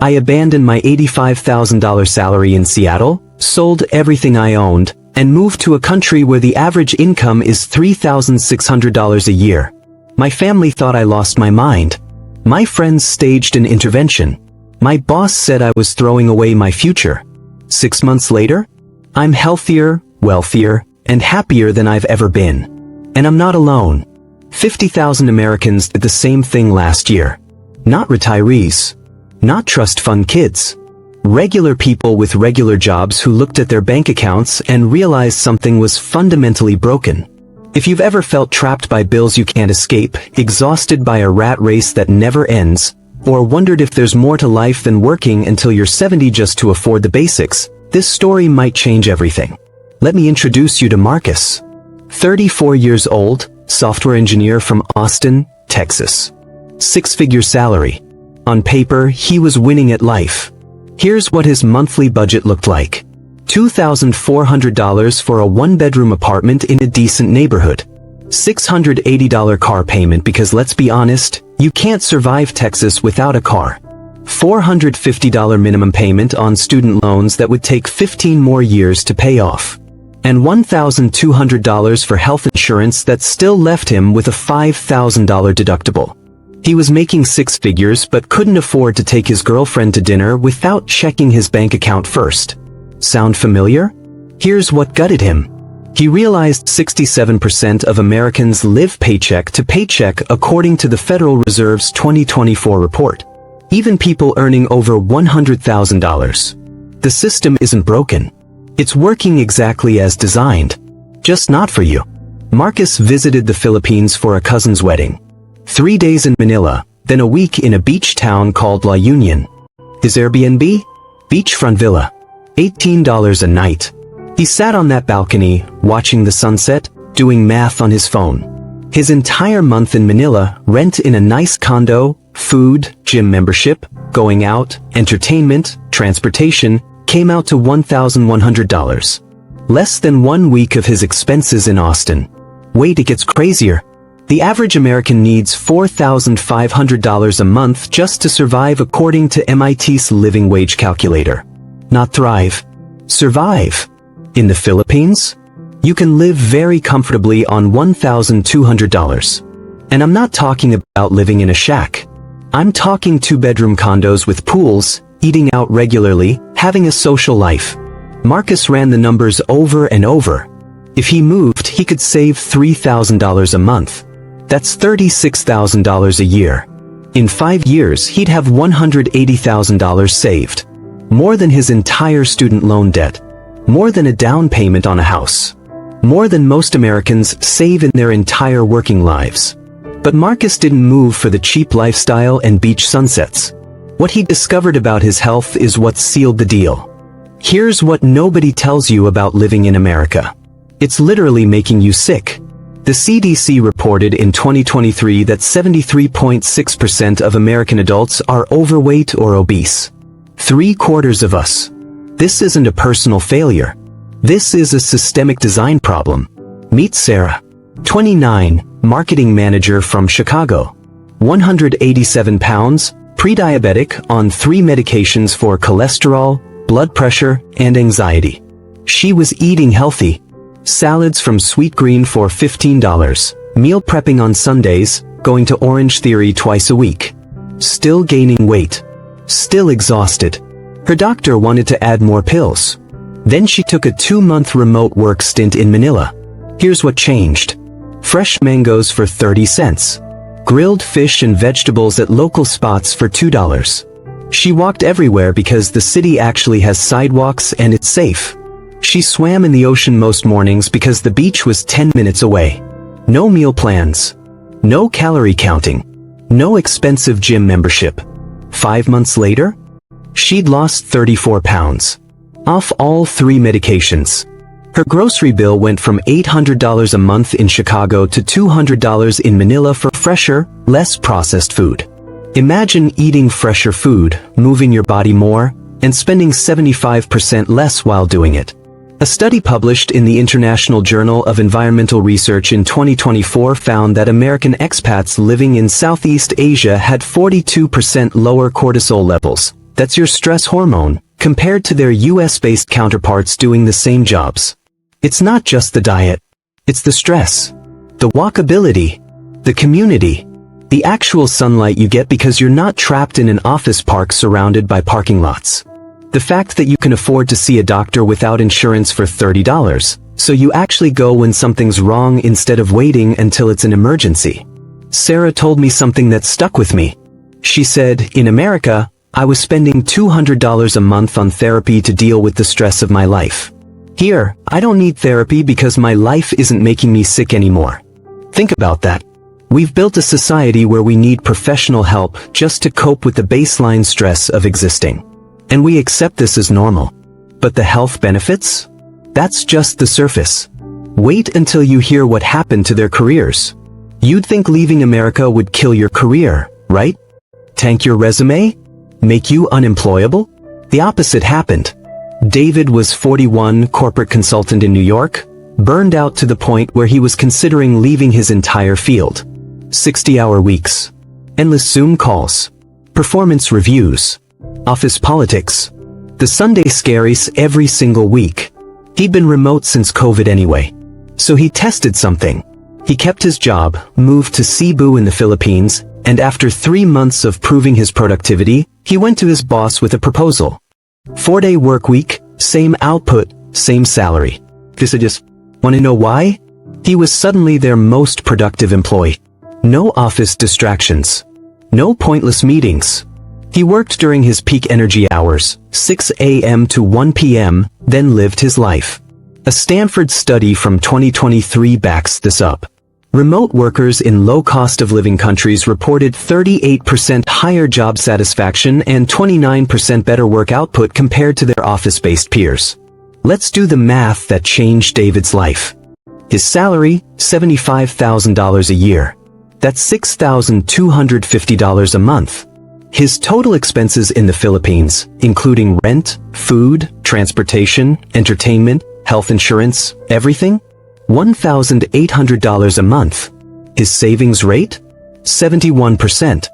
I abandoned my $85,000 salary in Seattle, sold everything I owned, and moved to a country where the average income is $3,600 a year. My family thought I lost my mind. My friends staged an intervention. My boss said I was throwing away my future. 6 months later, I'm healthier, wealthier, and happier than I've ever been. And I'm not alone. 50,000 Americans did the same thing last year. Not retirees. Not trust fund kids. Regular people with regular jobs who looked at their bank accounts and realized something was fundamentally broken. If you've ever felt trapped by bills you can't escape, exhausted by a rat race that never ends, or wondered if there's more to life than working until you're 70 just to afford the basics, this story might change everything. Let me introduce you to Marcus. 34 years old, software engineer from Austin, Texas. 6-figure salary. On paper, he was winning at life. Here's what his monthly budget looked like. $2,400 for a 1-bedroom apartment in a decent neighborhood. $680 car payment because let's be honest, you can't survive Texas without a car. $450 minimum payment on student loans that would take 15 more years to pay off. And $1,200 for health insurance that still left him with a $5,000 deductible. He was making 6 figures but couldn't afford to take his girlfriend to dinner without checking his bank account first. Sound familiar? Here's what gutted him. He realized 67% of Americans live paycheck to paycheck according to the Federal Reserve's 2024 report. Even people earning over $100,000. The system isn't broken. It's working exactly as designed. Just not for you. Marcus visited the Philippines for a cousin's wedding. 3 days in Manila, then a week in a beach town called La Union. His Airbnb? Beachfront villa. $18 a night. He sat on that balcony, watching the sunset, doing math on his phone. His entire month in Manila, rent in a nice condo, food, gym membership, going out, entertainment, transportation, came out to $1,100. Less than 1 week of his expenses in Austin. Wait, it gets crazier. The average American needs $4,500 a month just to survive according to MIT's living wage calculator. Not thrive. Survive. In the Philippines, you can live very comfortably on $1,200. And I'm not talking about living in a shack. I'm talking 2-bedroom condos with pools, eating out regularly, having a social life. Marcus ran the numbers over and over. If he moved, he could save $3,000 a month. That's $36,000 a year. In 5 years, he'd have $180,000 saved. More than his entire student loan debt. More than a down payment on a house. More than most Americans save in their entire working lives. But Marcus didn't move for the cheap lifestyle and beach sunsets. What he discovered about his health is what sealed the deal. Here's what nobody tells you about living in America. It's literally making you sick. The CDC reported in 2023 that 73.6% of American adults are overweight or obese. 3/4 of us. This isn't a personal failure. This is a systemic design problem. Meet Sarah. 29, marketing manager from Chicago. 187 pounds, pre-diabetic, on 3 medications for cholesterol, blood pressure, and anxiety. She was eating healthy. Salads from Sweet Green for $15, meal prepping on Sundays, going to Orange Theory twice a week. Still gaining weight. Still exhausted. Her doctor wanted to add more pills. Then she took a 2-month remote work stint in Manila. Here's what changed. Fresh mangoes for 30 cents. Grilled fish and vegetables at local spots for $2. She walked everywhere because the city actually has sidewalks and it's safe. She swam in the ocean most mornings because the beach was 10 minutes away. No meal plans. No calorie counting. No expensive gym membership. 5 months later, she'd lost 34 pounds. Off all 3 medications. Her grocery bill went from $800 a month in Chicago to $200 in Manila for fresher, less processed food. Imagine eating fresher food, moving your body more, and spending 75% less while doing it. A study published in the International Journal of Environmental Research in 2024 found that American expats living in Southeast Asia had 42% lower cortisol levels, That's your stress hormone, compared to their US-based counterparts doing the same jobs. It's not just the diet. It's the stress, the walkability, the community, the actual sunlight you get because you're not trapped in an office park surrounded by parking lots. The fact that you can afford to see a doctor without insurance for $30, so you actually go when something's wrong instead of waiting until it's an emergency. Sarah told me something that stuck with me. She said, in America, I was spending $200 a month on therapy to deal with the stress of my life. Here, I don't need therapy because my life isn't making me sick anymore. Think about that. We've built a society where we need professional help just to cope with the baseline stress of existing. And we accept this as normal. But the health benefits? That's just the surface. Wait until you hear what happened to their careers. You'd think leaving America would kill your career, right? Tank your resume? Make you unemployable? The opposite happened. David was 41, corporate consultant in New York, burned out to the point where he was considering leaving his entire field. 60-hour weeks, endless Zoom calls, performance reviews, office politics, the Sunday scaries every single week. He'd been remote since COVID anyway. So he tested something. He kept his job, moved to Cebu in the Philippines, and after 3 months of proving his productivity, he went to his boss with a proposal. 4-day work week, same output, same salary. Guess I just want to know why? He was suddenly their most productive employee. No office distractions. No pointless meetings. He worked during his peak energy hours, 6 a.m. to 1 p.m., then lived his life. A Stanford study from 2023 backs this up. Remote workers in low-cost-of-living countries reported 38% higher job satisfaction and 29% better work output compared to their office-based peers. Let's do the math that changed David's life. His salary, $75,000 a year. That's $6,250 a month. His total expenses in the Philippines, including rent, food, transportation, entertainment, health insurance, everything? $1,800 a month. His savings rate? 71%.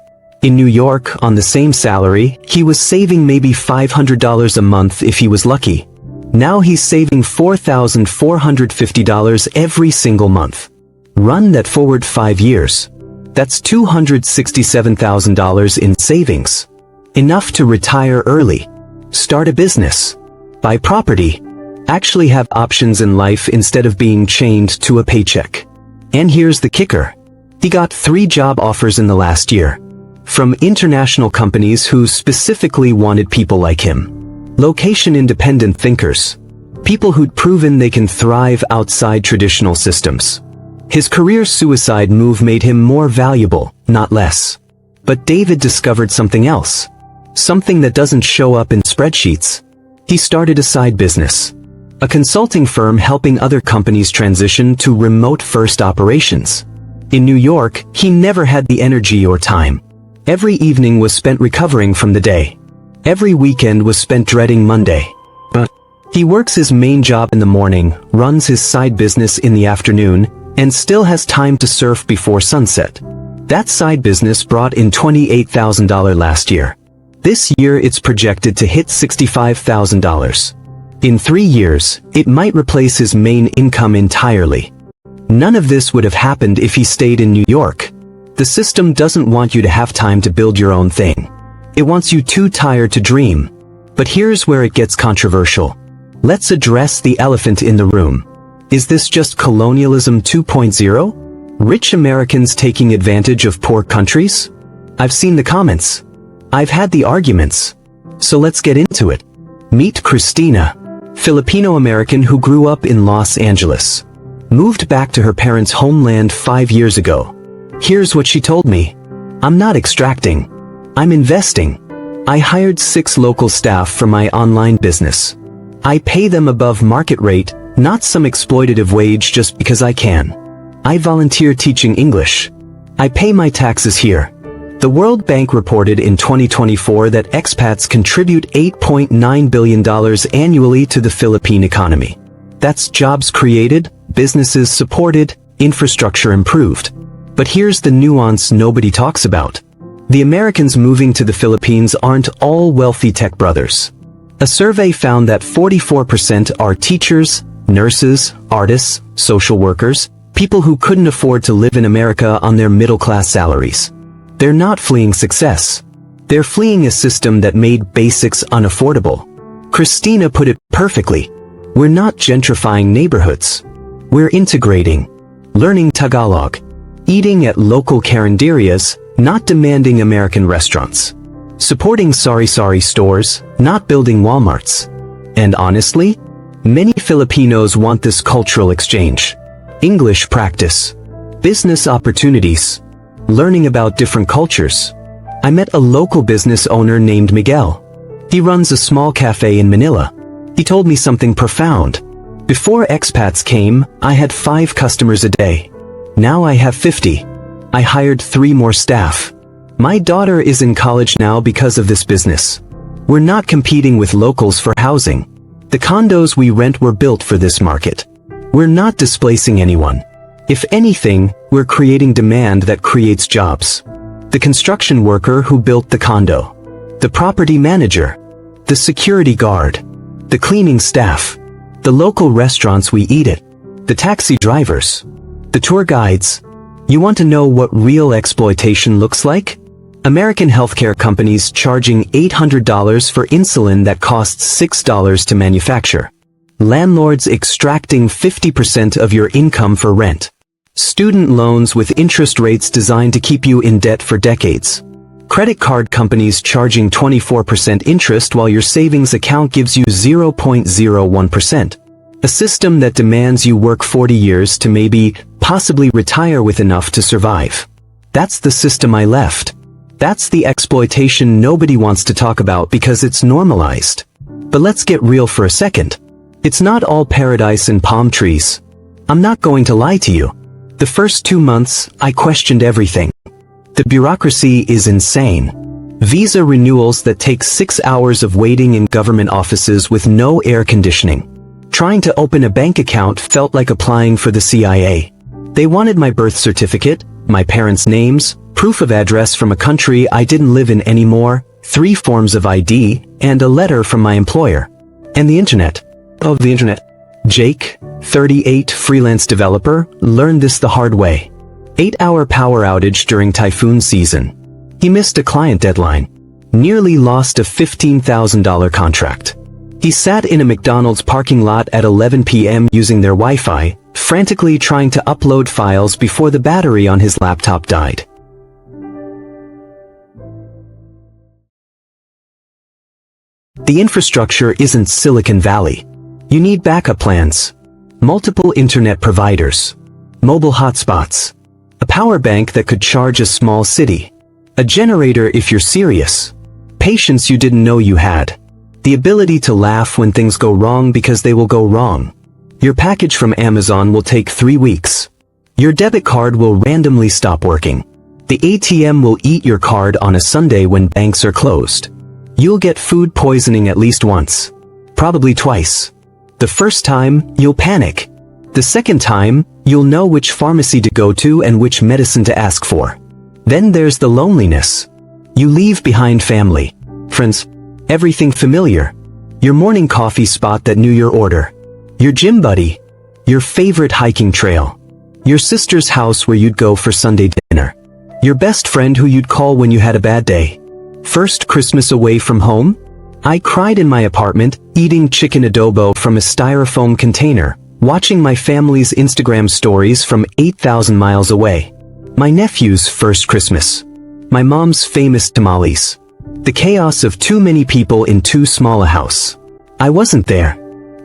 In New York, on the same salary, he was saving maybe $500 a month if he was lucky. Now he's saving $4,450 every single month. Run that forward 5 years. That's $267,000 in savings. Enough to retire early. Start a business. Buy property. Actually have options in life instead of being chained to a paycheck. And here's the kicker. He got 3 job offers in the last year. From international companies who specifically wanted people like him. Location-independent thinkers. People who'd proven they can thrive outside traditional systems. His career suicide move made him more valuable, not less. But David discovered something else. Something that doesn't show up in spreadsheets. He started a side business. A consulting firm helping other companies transition to remote-first operations. In New York, he never had the energy or time. Every evening was spent recovering from the day. Every weekend was spent dreading Monday. But he works his main job in the morning, runs his side business in the afternoon, and still has time to surf before sunset. That side business brought in $28,000 last year. This year it's projected to hit $65,000. In 3 years, it might replace his main income entirely. None of this would have happened if he stayed in New York. The system doesn't want you to have time to build your own thing. It wants you too tired to dream. But here's where it gets controversial. Let's address the elephant in the room. Is this just colonialism 2.0? Rich Americans taking advantage of poor countries? I've seen the comments. I've had the arguments. So let's get into it. Meet Christina, Filipino-American who grew up in Los Angeles. Moved back to her parents' homeland 5 years ago. Here's what she told me. I'm not extracting. I'm investing. I hired 6 local staff for my online business. I pay them above market rate, not some exploitative wage just because I can. I volunteer teaching English. I pay my taxes here. The World Bank reported in 2024 that expats contribute $8.9 billion annually to the Philippine economy. That's jobs created, businesses supported, infrastructure improved. But here's the nuance nobody talks about. The Americans moving to the Philippines aren't all wealthy tech brothers. A survey found that 44% are teachers, nurses, artists, social workers, people who couldn't afford to live in America on their middle-class salaries. They're not fleeing success. They're fleeing a system that made basics unaffordable. Christina put it perfectly. We're not gentrifying neighborhoods. We're integrating, learning Tagalog, eating at local carinderias, not demanding American restaurants, supporting sari-sari stores, not building Walmarts. And honestly, many Filipinos want this cultural exchange. English practice, business opportunities, learning about different cultures. I met a local business owner named Miguel. He runs a small cafe in Manila. He told me something profound. Before expats came, I had 5 customers a day. Now I have 50. I hired 3 more staff. My daughter is in college now because of this business. We're not competing with locals for housing. The condos we rent were built for this market. We're not displacing anyone. If anything, we're creating demand that creates jobs. The construction worker who built the condo, the property manager, the security guard, the cleaning staff, the local restaurants we eat at, the taxi drivers, the tour guides. You want to know what real exploitation looks like? American healthcare companies charging $800 for insulin that costs $6 to manufacture. Landlords extracting 50% of your income for rent. Student loans with interest rates designed to keep you in debt for decades. Credit card companies charging 24% interest while your savings account gives you 0.01%. A system that demands you work 40 years to maybe, possibly retire with enough to survive. That's the system I left. That's the exploitation nobody wants to talk about because it's normalized. But let's get real for a second. It's not all paradise and palm trees. I'm not going to lie to you. The first 2 months, I questioned everything. The bureaucracy is insane. Visa renewals that take 6 hours of waiting in government offices with no air conditioning. Trying to open a bank account felt like applying for the CIA. They wanted my birth certificate, my parents' names, proof of address from a country I didn't live in anymore, 3 forms of ID, and a letter from my employer. And the internet. Oh, the internet. Jake, 38, freelance developer, learned this the hard way. 8-hour power outage during typhoon season. He missed a client deadline. Nearly lost a $15,000 contract. He sat in a McDonald's parking lot at 11 p.m. using their Wi-Fi, frantically trying to upload files before the battery on his laptop died. The infrastructure isn't Silicon Valley. You need backup plans, multiple internet providers, mobile hotspots, a power bank that could charge a small city, a generator if you're serious, patience you didn't know you had, the ability to laugh when things go wrong because they will go wrong. Your package from Amazon will take 3 weeks. Your debit card will randomly stop working. The ATM will eat your card on a Sunday when banks are closed. You'll get food poisoning at least once, probably twice. The first time, you'll panic. The second time, you'll know which pharmacy to go to and which medicine to ask for. Then there's the loneliness. You leave behind family, friends, everything familiar. Your morning coffee spot that knew your order. Your gym buddy. Your favorite hiking trail. Your sister's house where you'd go for Sunday dinner. Your best friend who you'd call when you had a bad day. First Christmas away from home? I cried in my apartment, eating chicken adobo from a styrofoam container, watching my family's Instagram stories from 8,000 miles away. My nephew's first Christmas. My mom's famous tamales. The chaos of too many people in too small a house. I wasn't there.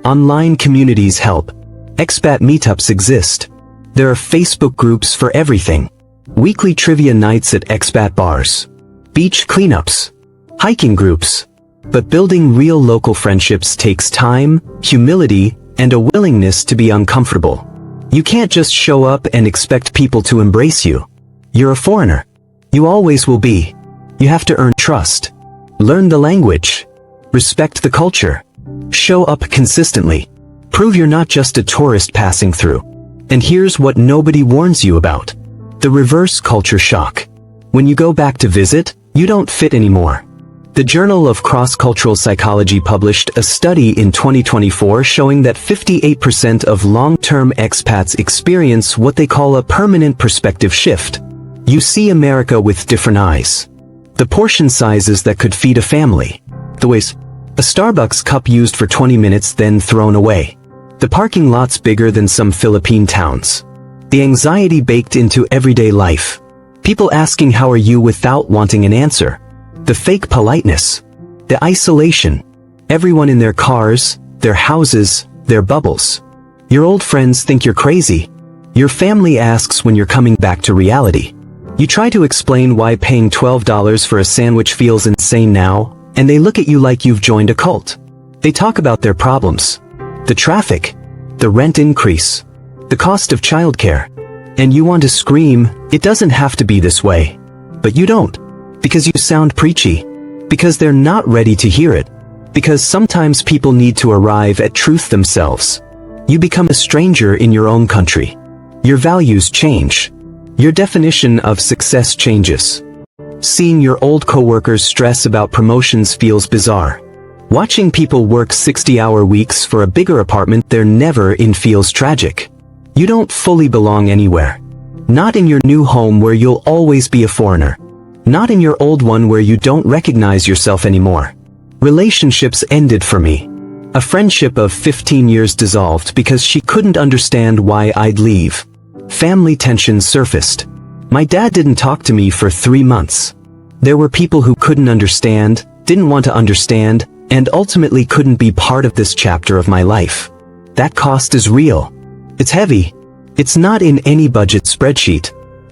Online communities help. Expat meetups exist. There are Facebook groups for everything. Weekly trivia nights at expat bars. Beach cleanups. Hiking groups. But building real local friendships takes time, humility, and a willingness to be uncomfortable. You can't just show up and expect people to embrace you. You're a foreigner. You always will be. You have to earn trust. Learn the language. Respect the culture. Show up consistently. Prove you're not just a tourist passing through. And here's what nobody warns you about. The reverse culture shock. When you go back to visit, you don't fit anymore. The Journal of Cross-Cultural Psychology published a study in 2024 showing that 58% of long-term expats experience what they call a permanent perspective shift. You see America with different eyes. The portion sizes that could feed a family. The ways a Starbucks cup used for 20 minutes then thrown away. The parking lots bigger than some Philippine towns. The anxiety baked into everyday life. People asking how are you without wanting an answer. The fake politeness. The isolation. Everyone in their cars, their houses, their bubbles. Your old friends think you're crazy. Your family asks when you're coming back to reality. You try to explain why paying $12 for a sandwich feels insane now, and they look at you like you've joined a cult. They talk about their problems. The traffic. The rent increase. The cost of childcare. And you want to scream, it doesn't have to be this way. But you don't. Because you sound preachy. Because they're not ready to hear it. Because sometimes people need to arrive at truth themselves. You become a stranger in your own country. Your values change. Your definition of success changes. Seeing your old coworkers stress about promotions feels bizarre. Watching people work 60-hour weeks for a bigger apartment they're never in feels tragic. You don't fully belong anywhere. Not in your new home where you'll always be a foreigner. Not in your old one where you don't recognize yourself anymore. Relationships ended for me. A friendship of 15 years dissolved because she couldn't understand why I'd leave. Family tensions surfaced. My dad didn't talk to me for 3 months. There were people who couldn't understand, didn't want to understand, and ultimately couldn't be part of this chapter of my life. That cost is real. It's heavy. It's not in any budget spreadsheet.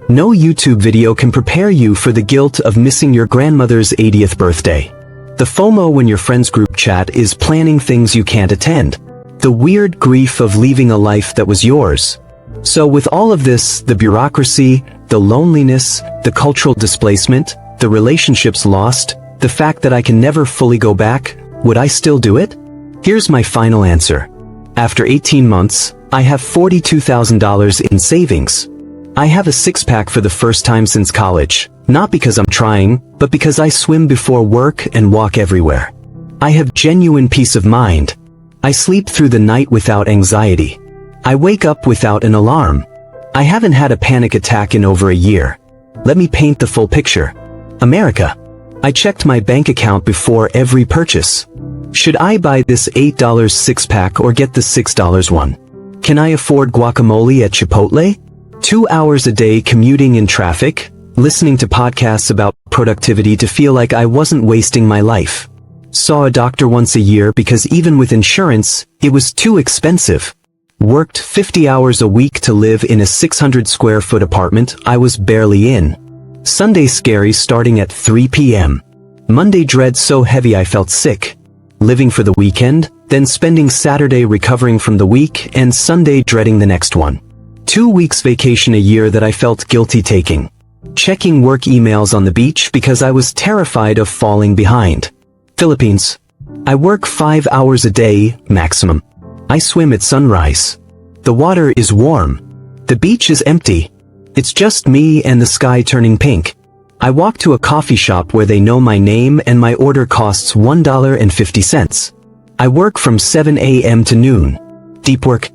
No YouTube video can prepare you for the guilt of missing your grandmother's 80th birthday. The FOMO when your friend's group chat is planning things you can't attend. The weird grief of leaving a life that was yours. So with all of this, the bureaucracy, the loneliness, the cultural displacement, the relationships lost, the fact that I can never fully go back, would I still do it? Here's my final answer. After 18 months, I have $42,000 in savings. I have a six-pack for the first time since college, not because I'm trying, but because I swim before work and walk everywhere. I have genuine peace of mind. I sleep through the night without anxiety. I wake up without an alarm. I haven't had a panic attack in over a year. Let me paint the full picture. America. I checked my bank account before every purchase. Should I buy this $8 six-pack or get the $6 one? Can I afford guacamole at Chipotle? 2 hours a day commuting in traffic, listening to podcasts about productivity to feel like I wasn't wasting my life. Saw a doctor once a year because even with insurance, it was too expensive. Worked 50 hours a week to live in a 600 square foot apartment I was barely in. Sunday scary starting at 3 p.m. Monday dread so heavy I felt sick. Living for the weekend, then spending Saturday recovering from the week and Sunday dreading the next one. 2 weeks vacation a year that I felt guilty taking. Checking work emails on the beach because I was terrified of falling behind. Philippines. I work 5 hours a day, maximum. I swim at sunrise. The water is warm. The beach is empty. It's just me and the sky turning pink. I walk to a coffee shop where they know my name and my order costs $1.50. I work from 7 a.m. to noon. Deep work.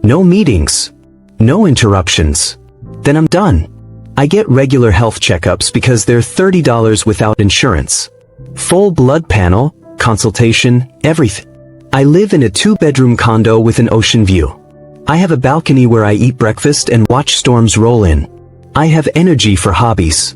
No meetings. No interruptions. Then I'm done. I get regular health checkups because they're $30 without insurance. Full blood panel, consultation, everything. I live in a 2-bedroom condo with an ocean view. I have a balcony where I eat breakfast and watch storms roll in. I have energy for hobbies.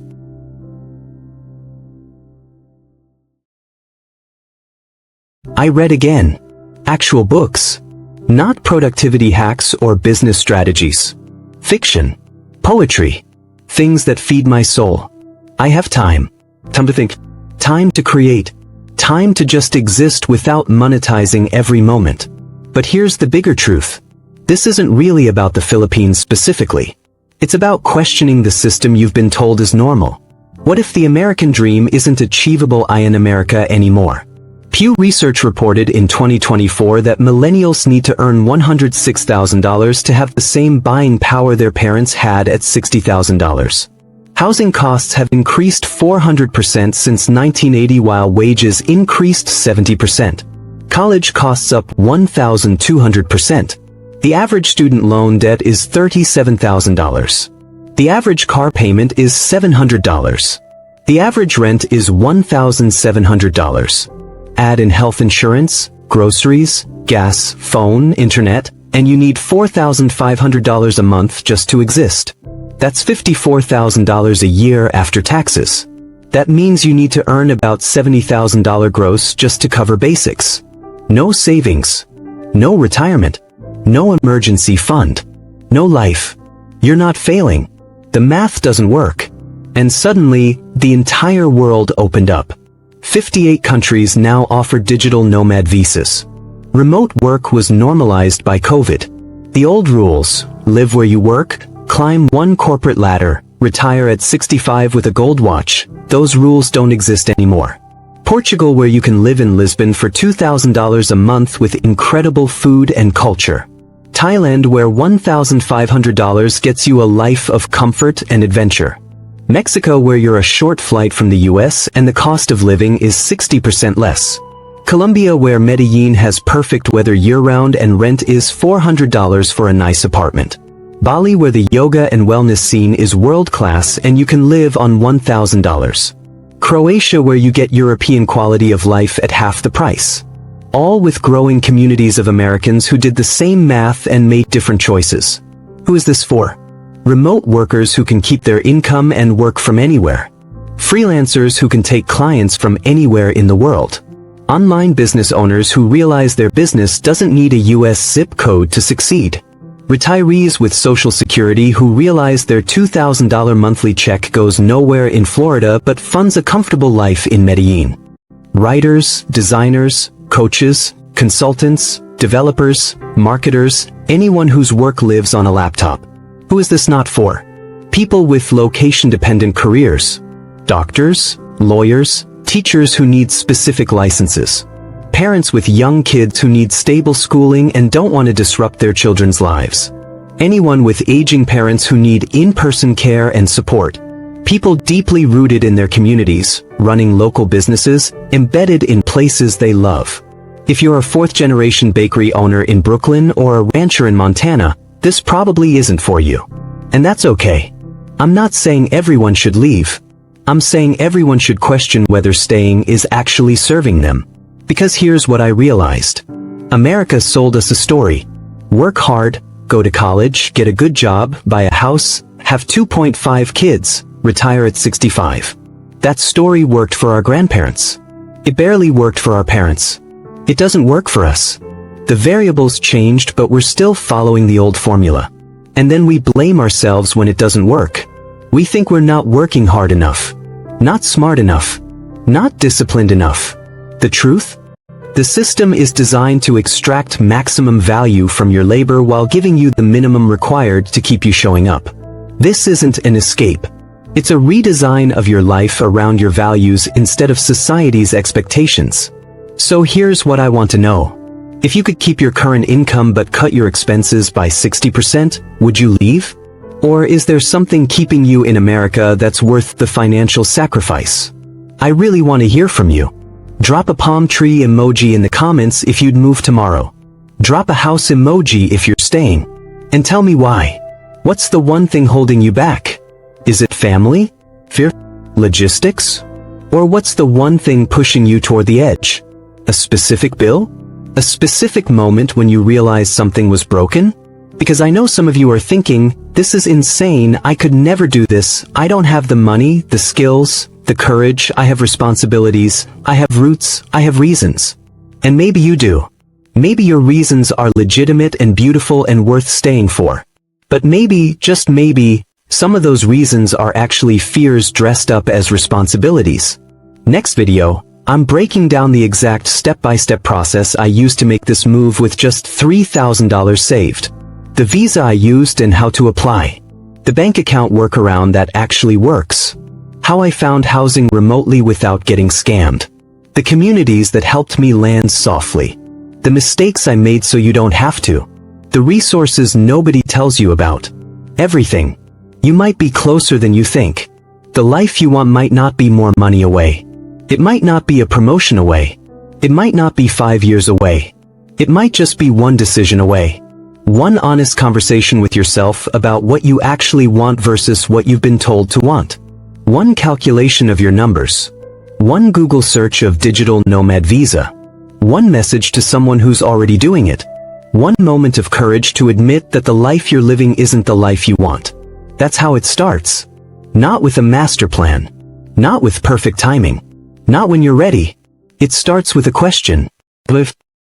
I read again. Actual books. Not productivity hacks or business strategies. Fiction. Poetry. Things that feed my soul. I have time. Time to think. Time to create. Time to just exist without monetizing every moment. But here's the bigger truth. This isn't really about the Philippines specifically. It's about questioning the system you've been told is normal. What if the American dream isn't achievable in America anymore? Pew Research reported in 2024 that millennials need to earn $106,000 to have the same buying power their parents had at $60,000. Housing costs have increased 400% since 1980 while wages increased 70%. College costs up 1,200%. The average student loan debt is $37,000. The average car payment is $700. The average rent is $1,700. Add in health insurance, groceries, gas, phone, internet, and you need $4,500 a month just to exist. That's $54,000 a year after taxes. That means you need to earn about $70,000 gross just to cover basics. No savings. No retirement. No emergency fund. No life. You're not failing. The math doesn't work. And suddenly, the entire world opened up. 58 countries now offer digital nomad visas. Remote work was normalized by COVID. The old rules, live where you work, climb one corporate ladder, retire at 65 with a gold watch, those rules don't exist anymore. Portugal, where you can live in Lisbon for $2,000 a month with incredible food and culture. Thailand, where $1,500 gets you a life of comfort and adventure. Mexico, where you're a short flight from the US and the cost of living is 60% less. Colombia, where Medellin has perfect weather year-round and rent is $400 for a nice apartment. Bali, where the yoga and wellness scene is world-class and you can live on $1,000. Croatia, where you get European quality of life at half the price. All with growing communities of Americans who did the same math and made different choices. Who is this for? Remote workers who can keep their income and work from anywhere. Freelancers who can take clients from anywhere in the world. Online business owners who realize their business doesn't need a US zip code to succeed. Retirees with Social Security who realize their $2,000 monthly check goes nowhere in Florida but funds a comfortable life in Medellin. Writers, designers, coaches, consultants, developers, marketers, anyone whose work lives on a laptop. Who is this not for? People with location-dependent careers. Doctors, lawyers, teachers who need specific licenses. Parents with young kids who need stable schooling and don't want to disrupt their children's lives. Anyone with aging parents who need in-person care and support. People deeply rooted in their communities, running local businesses, embedded in places they love. If you're a fourth-generation bakery owner in Brooklyn or a rancher in Montana, this probably isn't for you. And that's okay. I'm not saying everyone should leave. I'm saying everyone should question whether staying is actually serving them. Because here's what I realized. America sold us a story. Work hard, go to college, get a good job, buy a house, have 2.5 kids, retire at 65. That story worked for our grandparents. It barely worked for our parents. It doesn't work for us. The variables changed, but we're still following the old formula. And then we blame ourselves when it doesn't work. We think we're not working hard enough. Not smart enough. Not disciplined enough. The truth? The system is designed to extract maximum value from your labor while giving you the minimum required to keep you showing up. This isn't an escape. It's a redesign of your life around your values instead of society's expectations. So here's what I want to know. If you could keep your current income but cut your expenses by 60%, would you leave? Or is there something keeping you in America that's worth the financial sacrifice? I really want to hear from you. Drop a palm tree emoji in the comments if you'd move tomorrow. Drop a house emoji if you're staying. And tell me why. What's the one thing holding you back? Is it family? Fear? Logistics? Or what's the one thing pushing you toward the edge? A specific bill? A specific moment when you realized something was broken? Because I know some of you are thinking, this is insane, I could never do this, I don't have the money, the skills, the courage, I have responsibilities, I have roots, I have reasons. And maybe you do. Maybe your reasons are legitimate and beautiful and worth staying for. But maybe, just maybe, some of those reasons are actually fears dressed up as responsibilities. Next video, I'm breaking down the exact step-by-step process I used to make this move with just $3,000 saved. The visa I used and how to apply. The bank account workaround that actually works. How I found housing remotely without getting scammed. The communities that helped me land softly. The mistakes I made so you don't have to. The resources nobody tells you about. Everything. You might be closer than you think. The life you want might not be more money away. It might not be a promotion away. It might not be 5 years away. It might just be one decision away. One honest conversation with yourself about what you actually want versus what you've been told to want. One calculation of your numbers. One Google search of digital nomad visa. One message to someone who's already doing it. One moment of courage to admit that the life you're living isn't the life you want. That's how it starts. Not with a master plan. Not with perfect timing. Not when you're ready. It starts with a question. If